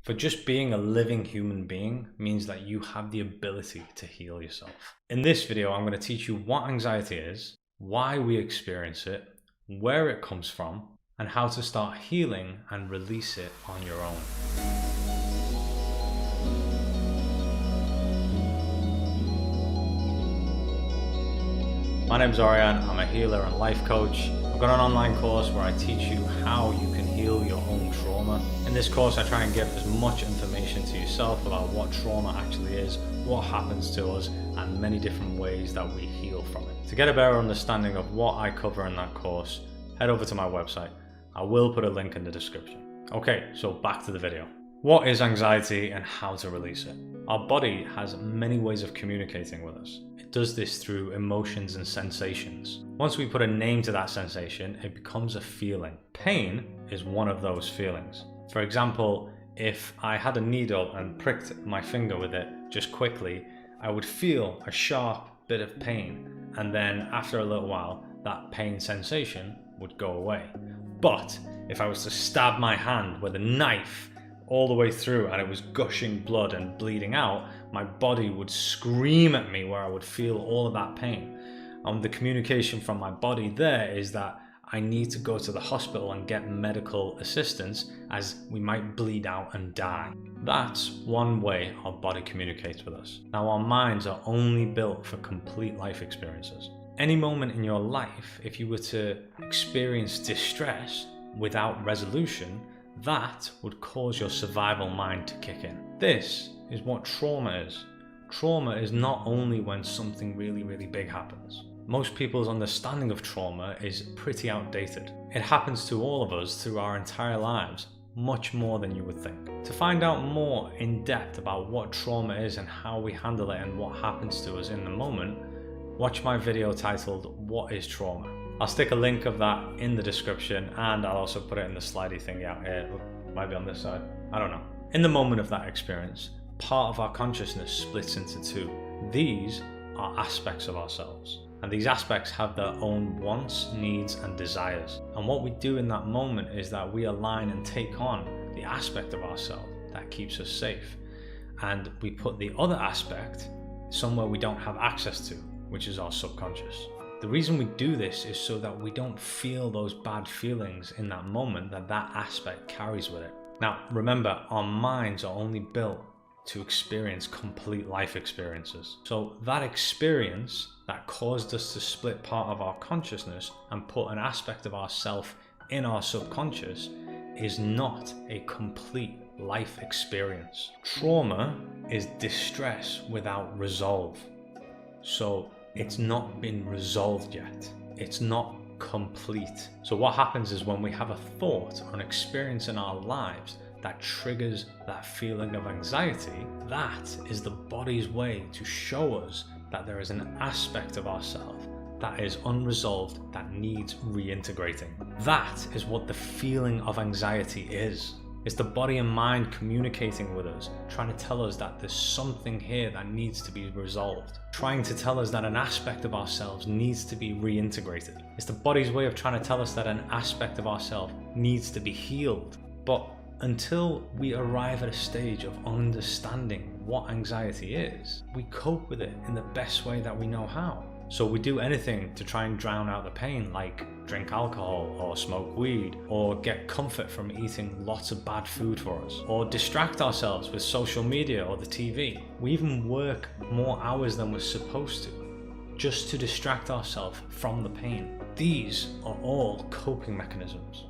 For just being a living human being means that you have the ability to heal yourself. In this video, I'm going to teach you what anxiety is, why we experience it, where it comes from, and how to start healing and release it on your own. My name's Ariane, I'm a healer and life coach. I've got an online course where I teach you how you can heal your own trauma. In this course, I try and give as much information to yourself about what trauma actually is, what happens to us, and many different ways that we heal from it. To get a better understanding of what I cover in that course, head over to my website. I will put a link in the description. Okay, so back to the video. What is anxiety and how to release it? Our body has many ways of communicating with us. It does this through emotions and sensations. Once we put a name to that sensation, it becomes a feeling. Pain is one of those feelings. For example, if I had a needle and pricked my finger with it just quickly, I would feel a sharp bit of pain, and then after a little while, that pain sensation would go away. But if I was to stab my hand with a knife all the way through and it was gushing blood and bleeding out, my body would scream at me where I would feel all of that pain. And the communication from my body there is that I need to go to the hospital and get medical assistance, as we might bleed out and die. That's one way our body communicates with us. Now, our minds are only built for complete life experiences. Any moment in your life, if you were to experience distress without resolution, that would cause your survival mind to kick in. This is what trauma is. Trauma is not only when something really big happens. Most people's understanding of trauma is pretty outdated. It happens to all of us through our entire lives, much more than you would think. To find out more in depth about what trauma is and how we handle it and what happens to us in the moment, watch my video titled "What is Trauma?" I'll stick a link of that in the description, and I'll also put it in the slidey thingy out here. It might be on this side, I don't know. In the moment of that experience, part of our consciousness splits into two. These are aspects of ourselves, and these aspects have their own wants, needs, and desires. And what we do in that moment is that we align and take on the aspect of ourselves that keeps us safe, and we put the other aspect somewhere we don't have access to, which is our subconscious. The reason we do this is so that we don't feel those bad feelings in that moment that aspect carries with it. Now, remember, our minds are only built to experience complete life experiences. So that experience that caused us to split part of our consciousness and put an aspect of ourself in our subconscious is not a complete life experience. Trauma is distress without resolve. So it's not been resolved yet. It's not complete. So what happens is when we have a thought or an experience in our lives that triggers that feeling of anxiety, that is the body's way to show us that there is an aspect of ourselves that is unresolved, that needs reintegrating. That is what the feeling of anxiety is. It's the body and mind communicating with us, trying to tell us that there's something here that needs to be resolved, trying to tell us that an aspect of ourselves needs to be reintegrated. It's the body's way of trying to tell us that an aspect of ourselves needs to be healed. But until we arrive at a stage of understanding what anxiety is, we cope with it in the best way that we know how. So we do anything to try and drown out the pain, like drink alcohol or smoke weed, or get comfort from eating lots of bad food for us, or distract ourselves with social media or the TV. We even work more hours than we're supposed to, just to distract ourselves from the pain. These are all coping mechanisms,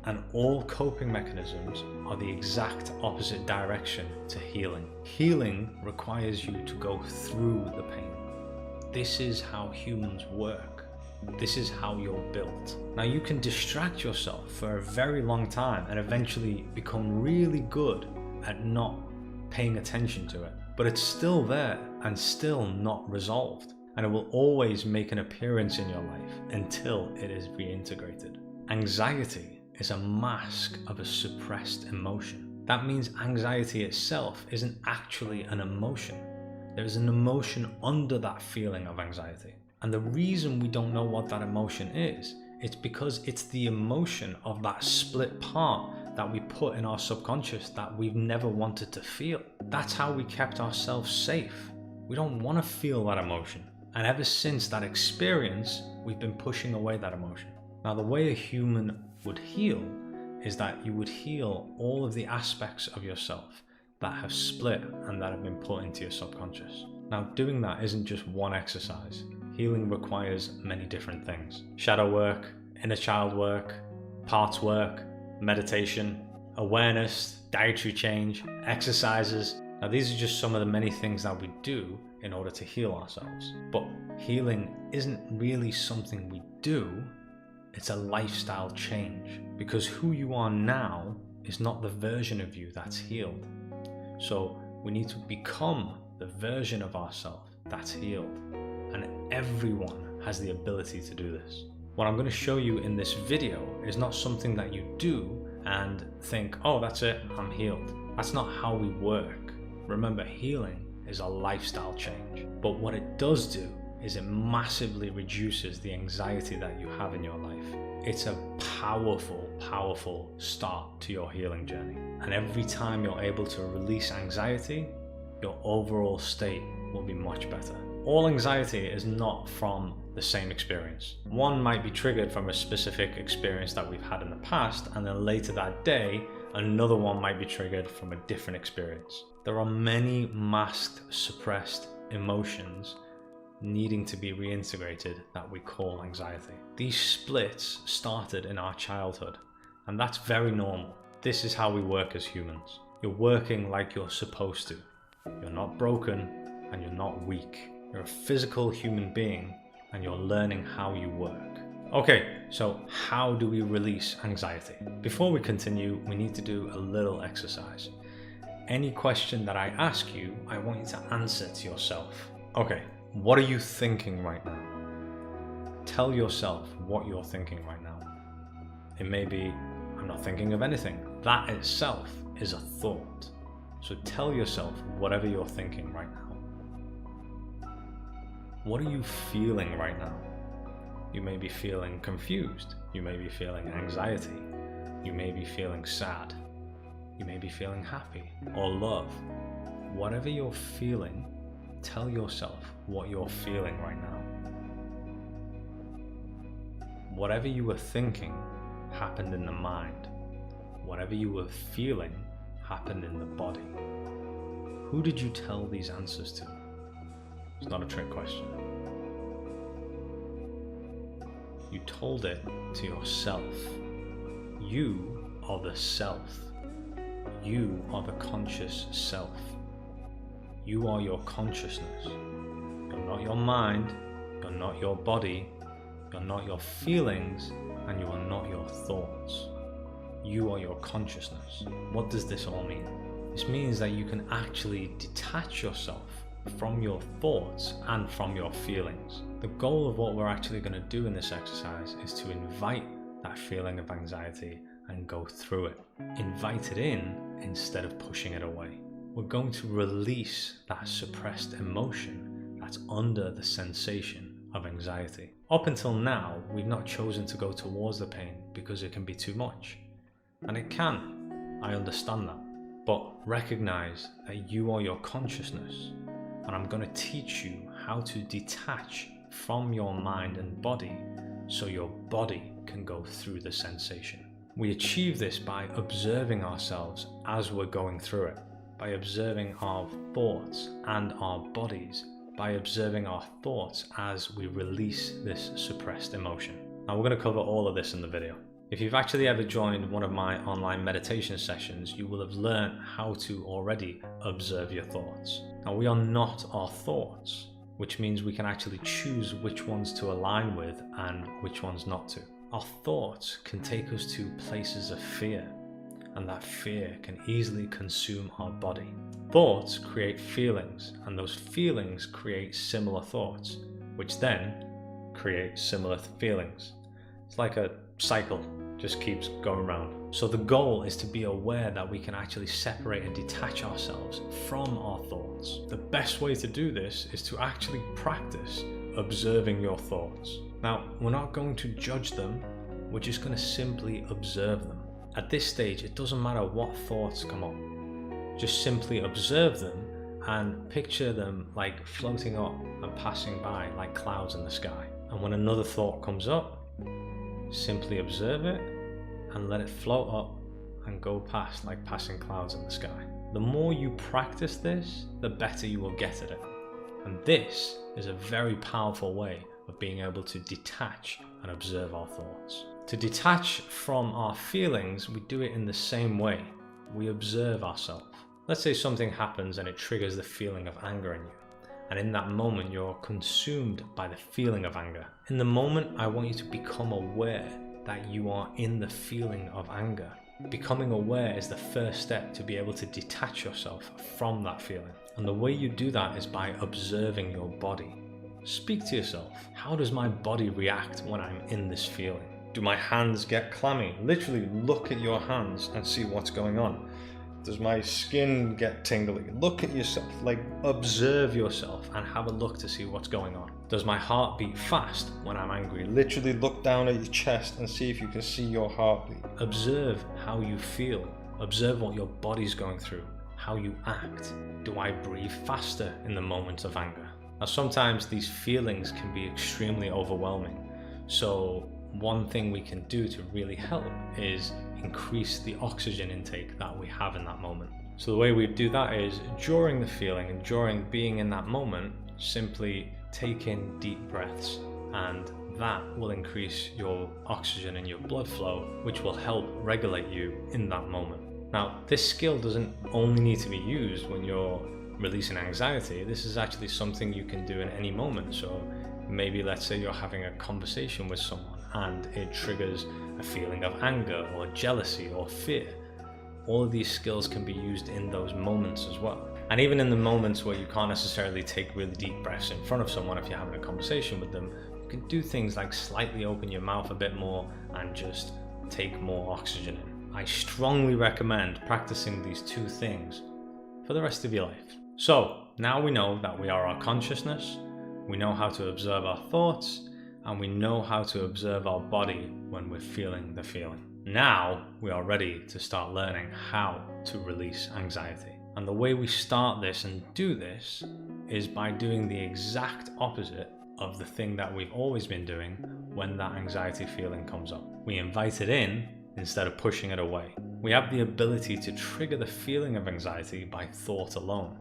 and all coping mechanisms are the exact opposite direction to healing. Healing requires you to go through the pain. This is how humans work. This is how you're built. Now, you can distract yourself for a very long time and eventually become really good at not paying attention to it, but it's still there and still not resolved, and it will always make an appearance in your life until it is reintegrated. Anxiety is a mask of a suppressed emotion. That means anxiety itself isn't actually an emotion. There is an emotion under that feeling of anxiety. And the reason we don't know what that emotion is, it's because it's the emotion of that split part that we put in our subconscious that we've never wanted to feel. That's how we kept ourselves safe. We don't want to feel that emotion. And ever since that experience, we've been pushing away that emotion. Now, the way a human would heal is that you would heal all of the aspects of yourself that have split and that have been put into your subconscious. Now, doing that isn't just one exercise. Healing requires many different things. Shadow work, inner child work, parts work, meditation, awareness, dietary change, exercises. Now, these are just some of the many things that we do in order to heal ourselves. But healing isn't really something we do, it's a lifestyle change. Because who you are now is not the version of you that's healed. So we need to become the version of ourselves that's healed. And everyone has the ability to do this. What I'm going to show you in this video is not something that you do and think, oh, that's it, I'm healed. That's not how we work. Remember, healing is a lifestyle change. But what it does do is it massively reduces the anxiety that you have in your life. It's a powerful, powerful start to your healing journey. And every time you're able to release anxiety, your overall state will be much better. All anxiety is not from the same experience. One might be triggered from a specific experience that we've had in the past, and then later that day, another one might be triggered from a different experience. There are many masked, suppressed emotions needing to be reintegrated that we call anxiety. These splits started in our childhood, and that's very normal. This is how we work as humans. You're working like you're supposed to. You're not broken and you're not weak. You're a physical human being and you're learning how you work. Okay, so how do we release anxiety? Before we continue, we need to do a little exercise. Any question that I ask you, I want you to answer to yourself. Okay, what are you thinking right now? Tell yourself what you're thinking right now. It may be, I'm not thinking of anything. That itself is a thought. So tell yourself whatever you're thinking right now. What are you feeling right now? You may be feeling confused. You may be feeling anxiety. You may be feeling sad. You may be feeling happy or love. Whatever you're feeling, tell yourself what you're feeling right now. Whatever you were thinking happened in the mind. Whatever you were feeling happened in the body. Who did you tell these answers to? It's not a trick question. You told it to yourself. You are the self. You are the conscious self. You are your consciousness. You're not your mind. You're not your body. You're not your feelings. And you are not your thoughts. You are your consciousness. What does this all mean? This means that you can actually detach yourself from your thoughts and from your feelings. The goal of what we're actually going to do in this exercise is to invite that feeling of anxiety and go through it. Invite it in instead of pushing it away. We're going to release that suppressed emotion that's under the sensation of anxiety. Up until now, we've not chosen to go towards the pain because it can be too much. And it can. I understand that. But recognize that you are your consciousness. And I'm going to teach you how to detach from your mind and body so your body can go through the sensation. We achieve this by observing ourselves as we're going through it, by observing our thoughts and our bodies, by observing our thoughts as we release this suppressed emotion. Now we're going to cover all of this in the video. If you've actually ever joined one of my online meditation sessions, you will have learned how to already observe your thoughts. Now, we are not our thoughts, which means we can actually choose which ones to align with and which ones not to. Our thoughts can take us to places of fear, and that fear can easily consume our body. Thoughts create feelings, and those feelings create similar thoughts, which then create similar feelings. It's like a cycle, just keeps going round. So the goal is to be aware that we can actually separate and detach ourselves from our thoughts. The best way to do this is to actually practice observing your thoughts. Now, we're not going to judge them, we're just going to simply observe them. At this stage, it doesn't matter what thoughts come up. Just simply observe them and picture them like floating up and passing by like clouds in the sky. And when another thought comes up, simply observe it and let it float up and go past like passing clouds in the sky. The more you practice this, the better you will get at it. And this is a very powerful way of being able to detach and observe our thoughts. To detach from our feelings, we do it in the same way. We observe ourselves. Let's say something happens and it triggers the feeling of anger in you. And in that moment, you're consumed by the feeling of anger. In the moment, I want you to become aware that you are in the feeling of anger. Becoming aware is the first step to be able to detach yourself from that feeling. And the way you do that is by observing your body. Speak to yourself. How does my body react when I'm in this feeling? Do my hands get clammy? Literally look at your hands and see what's going on. Does my skin get tingly? Look at yourself, like observe yourself and have a look to see what's going on. Does my heart beat fast when I'm angry? Literally look down at your chest and see if you can see your heartbeat. Observe how you feel. Observe what your body's going through, how you act. Do I breathe faster in the moments of anger? Now sometimes these feelings can be extremely overwhelming. So one thing we can do to really help is increase the oxygen intake that we have in that moment. So the way we do that is during the feeling and during being in that moment, simply take in deep breaths, and that will increase your oxygen in your blood flow, which will help regulate you in that moment. Now, this skill doesn't only need to be used when you're releasing anxiety. This is actually something you can do in any moment. So maybe let's say you're having a conversation with someone and it triggers a feeling of anger or jealousy or fear. All of these skills can be used in those moments as well. And even in the moments where you can't necessarily take really deep breaths in front of someone, if you're having a conversation with them, you can do things like slightly open your mouth a bit more and just take more oxygen in. I strongly recommend practicing these two things for the rest of your life. So now we know that we are our consciousness, we know how to observe our thoughts, and we know how to observe our body when we're feeling the feeling. Now we are ready to start learning how to release anxiety. And the way we start this and do this is by doing the exact opposite of the thing that we've always been doing when that anxiety feeling comes up. We invite it in instead of pushing it away. We have the ability to trigger the feeling of anxiety by thought alone,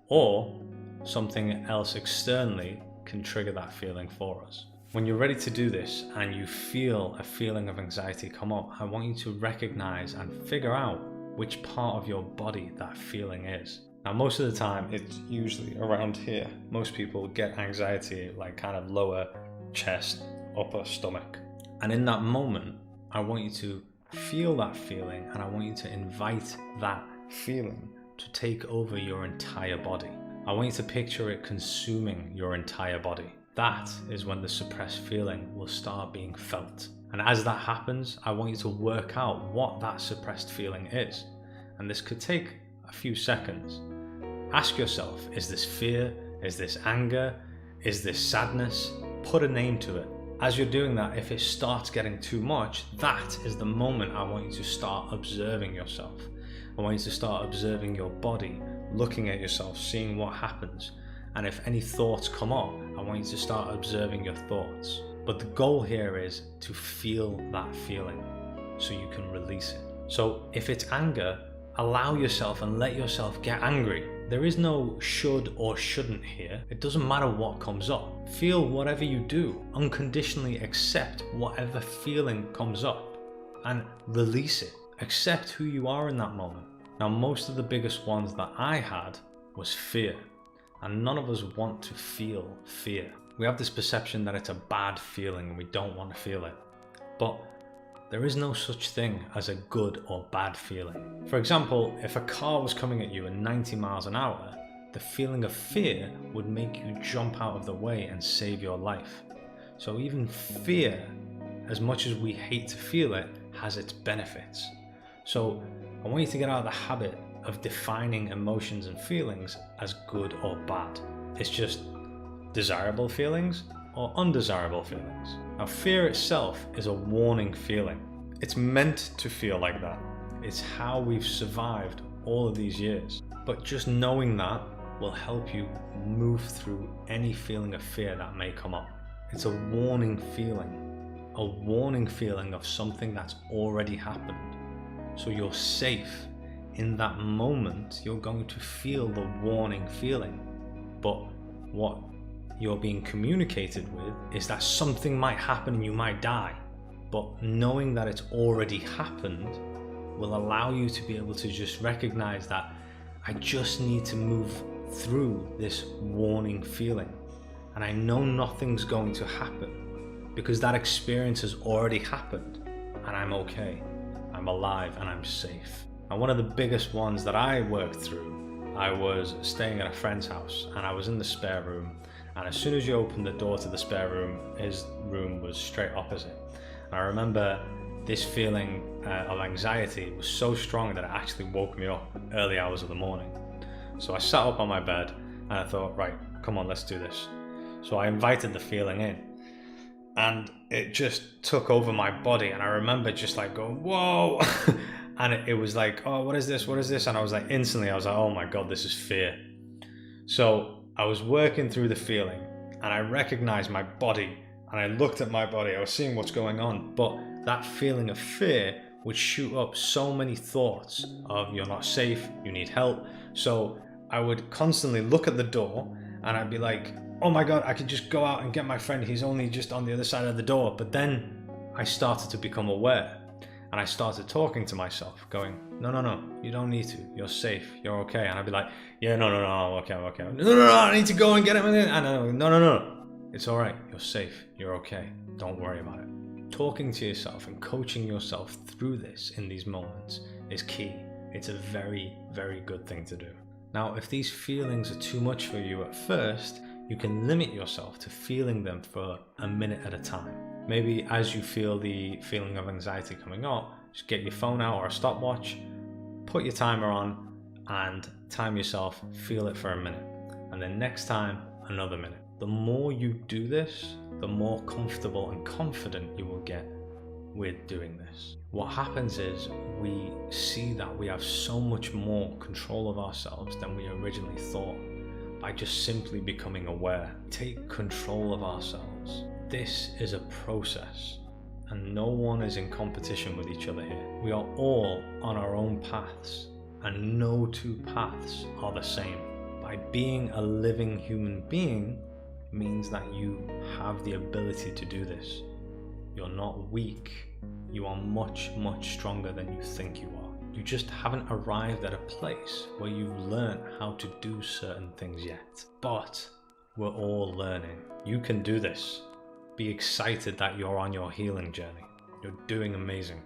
or something else externally can trigger that feeling for us. When you're ready to do this and you feel a feeling of anxiety come up, I want you to recognize and figure out which part of your body that feeling is. Now, most of the time, it's usually around here. Most people get anxiety like kind of lower chest, upper stomach. And in that moment, I want you to feel that feeling and I want you to invite that feeling to take over your entire body. I want you to picture it consuming your entire body. That is when the suppressed feeling will start being felt. And as that happens, I want you to work out what that suppressed feeling is. And this could take a few seconds. Ask yourself, is this fear? Is this anger? Is this sadness? Put a name to it. As you're doing that, if it starts getting too much, that is the moment I want you to start observing yourself. I want you to start observing your body, looking at yourself, seeing what happens. And if any thoughts come up, I want you to start observing your thoughts. But the goal here is to feel that feeling so you can release it. So if it's anger, allow yourself and let yourself get angry. There is no should or shouldn't here. It doesn't matter what comes up. Feel whatever you do. Unconditionally accept whatever feeling comes up and release it. Accept who you are in that moment. Now, most of the biggest ones that I had was fear. And none of us want to feel fear. We have this perception that it's a bad feeling and we don't want to feel it. But there is no such thing as a good or bad feeling. For example, if a car was coming at you at 90 miles an hour, the feeling of fear would make you jump out of the way and save your life. So even fear, as much as we hate to feel it, has its benefits. So I want you to get out of the habit of defining emotions and feelings as good or bad. It's just desirable feelings or undesirable feelings. Now, fear itself is a warning feeling. It's meant to feel like that. It's how we've survived all of these years. But just knowing that will help you move through any feeling of fear that may come up. It's a warning feeling of something that's already happened. So you're safe. In that moment, you're going to feel the warning feeling. But what you're being communicated with is that something might happen and you might die. But knowing that it's already happened will allow you to be able to just recognize that I just need to move through this warning feeling. And I know nothing's going to happen because that experience has already happened and I'm okay. I'm alive and I'm safe. And one of the biggest ones that I worked through, I was staying at a friend's house and I was in the spare room. And as soon as you opened the door to the spare room, his room was straight opposite. And I remember this feeling of anxiety was so strong that it actually woke me up early hours of the morning. So I sat up on my bed and I thought, right, come on, let's do this. So I invited the feeling in and it just took over my body. And I remember just like going, whoa. And it was like, oh, what is this? What is this? And I was like, instantly, I was like, oh my God, this is fear. So I was working through the feeling and I recognized my body and I looked at my body. I was seeing what's going on, but that feeling of fear would shoot up so many thoughts of you're not safe, you need help. So I would constantly look at the door and I'd be like, oh my God, I could just go out and get my friend. He's only just on the other side of the door. But then I started to become aware and I started talking to myself going, no, you don't need to. You're safe. You're okay. And I'd be like, yeah, no, I'm okay. No, I need to go and get him. And I'm like, no. It's all right. You're safe. You're okay. Don't worry about it. Talking to yourself and coaching yourself through this in these moments is key. It's a very, very good thing to do. Now, if these feelings are too much for you at first, you can limit yourself to feeling them for a minute at a time. Maybe as you feel the feeling of anxiety coming up, just get your phone out or a stopwatch, put your timer on and time yourself, feel it for a minute. And then next time, another minute. The more you do this, the more comfortable and confident you will get with doing this. What happens is we see that we have so much more control of ourselves than we originally thought by just simply becoming aware. Take control of ourselves. This is a process and no one is in competition with each other here. We are all on our own paths and no two paths are the same. By being a living human being means that you have the ability to do this. You're not weak. You are much, much stronger than you think you are. You just haven't arrived at a place where you've learned how to do certain things yet. But we're all learning. You can do this. Be excited that you're on your healing journey. You're doing amazing.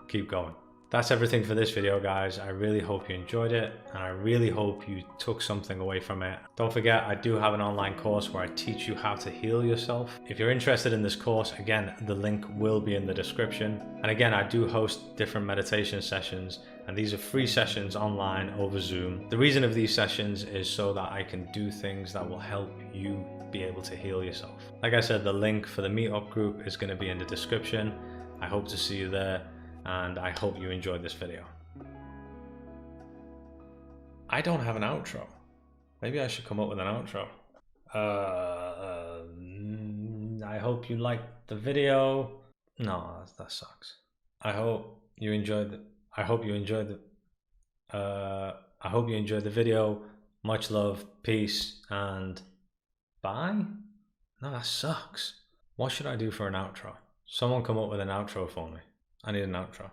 Keep going. That's everything for this video, guys. I really hope you enjoyed it and I really hope you took something away from it. Don't forget, I do have an online course where I teach you how to heal yourself. If you're interested in this course, again, the link will be in the description. And again, I do host different meditation sessions and these are free sessions online over Zoom. The reason of these sessions is so that I can do things that will help you be able to heal yourself. Like I said, the link for the MeetUp group is going to be in the description. I hope to see you there. And I hope you enjoyed this video. I don't have an outro. Maybe I should come up with an outro. I hope you liked the video. No, that sucks. I hope you enjoyed the video. Much love, peace, and bye? No, that sucks. What should I do for an outro? Someone come up with an outro for me. I need an outro.